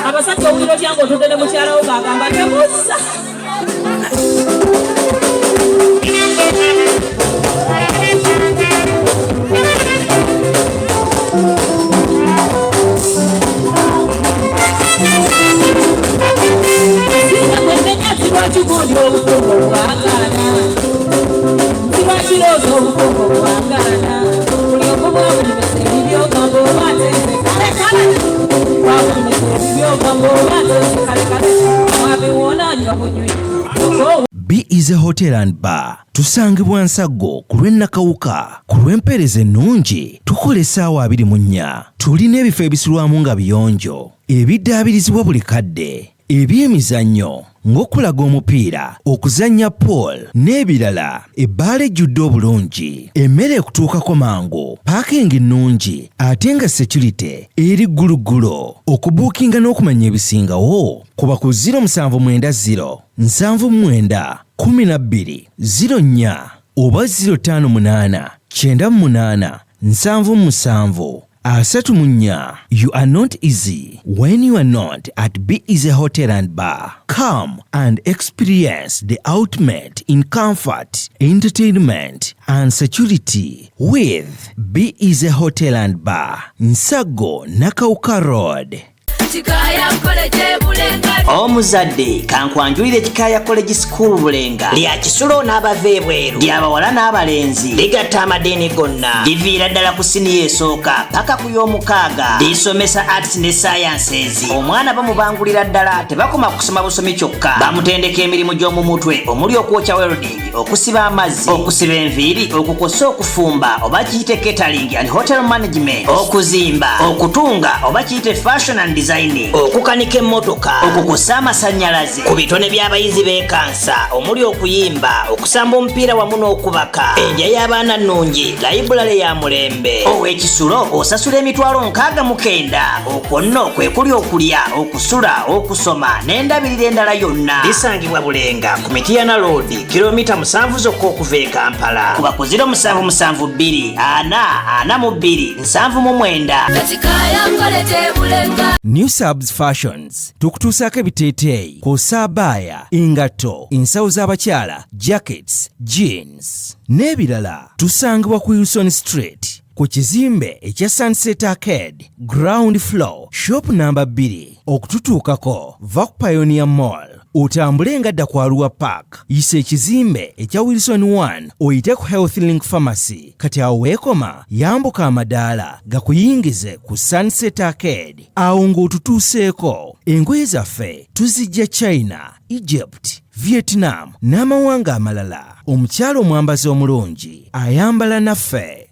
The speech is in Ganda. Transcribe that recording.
abasajja owuliro lyange otudde mukyala wo ng'agamba temussa Be Easy Hotel and Bar tusangibwa Nsaggo ku lw'Ennakawuka ku lw'empeereza ennungi tukola essaawa 24. Tulina ebifo ebisulwamu nga biyonjo ebiddaabirizibwa buli kadde ebyemizannyo ng'okulaga omupiira okuzannya pool n'ebirala ebbaala ejjudde obulungi emmere ekutuukako mangu paakingi nnungi ate nga security eri gguluggulo okubuukinga n'okumanya ebisingawo kuba ku 070 79 12 04 oba 058 98 77 34. You are not easy when you are not at Be Easy Hotel and Bar. Come and experience the ultimate in comfort, entertainment and security with Be Easy Hotel and Bar, Nsaggo, Nakawuka Road. Omuzadde kankwanjulire Kikaya College School Bulenga lya kisulo n'abava ebweru ly'abawala n'abalenzi ligatta amadeeni gonna liviira ddala ku siniya esooka paka ku y'omukaaga lisomesa arts ne sciences. Omwana bamubangulira ddala tebakoma kusoma busomi kyokka bamutendeka emirimu gy'omu mutwe omuli okwokya welding, okusiba amazzi, okusiba enviiri, okukosa okufumba oba kiyite catering and hotel management, okuzimba, okutunga oba kiyite fashion and designing, okukanika emmotoka, okukosa amasannyalaze ku bitone by'abayizi b'ekansa omuli okuyimba, okusamba omupiira wamu n'okubaka, enja y'abaana nnungi, library ya mulembe. Ow'ekisulo osasula emitwalo 69. Okwo nno kwe kuli okulya, okusula, okusoma n'endabirira endala yonna. Lisangibwa Bulenga ku Mityana Road, kilomita 7 zokka okuva e Kampala. Kuba ku 077 2 4 New Subs Fashions tukutuusaako ebiteeteeyi kw'ossa abaya, engatto, ensawo z'abakyala, jackets, jeans n'ebirala. Tusangibwa ku Wilson Street ku kizimbe ekya Sunset Arcade ground floor shop number 2. Okututuukako va ku Pioneer Mall otambule ngadda ku Arua Park, yisa ekizimbe ekya Wilson 1 oyite ku Health Link Pharmacy. Kati awo weekoma yambuka amadaala gakuyingize ku Sunset Arcade. Awo ng'otutuuseeko engoye zaffe tuzijja China, Egypt, Vietnam n'amawanga amalala. Omukyala omwambazi omulungi ayambala naffe.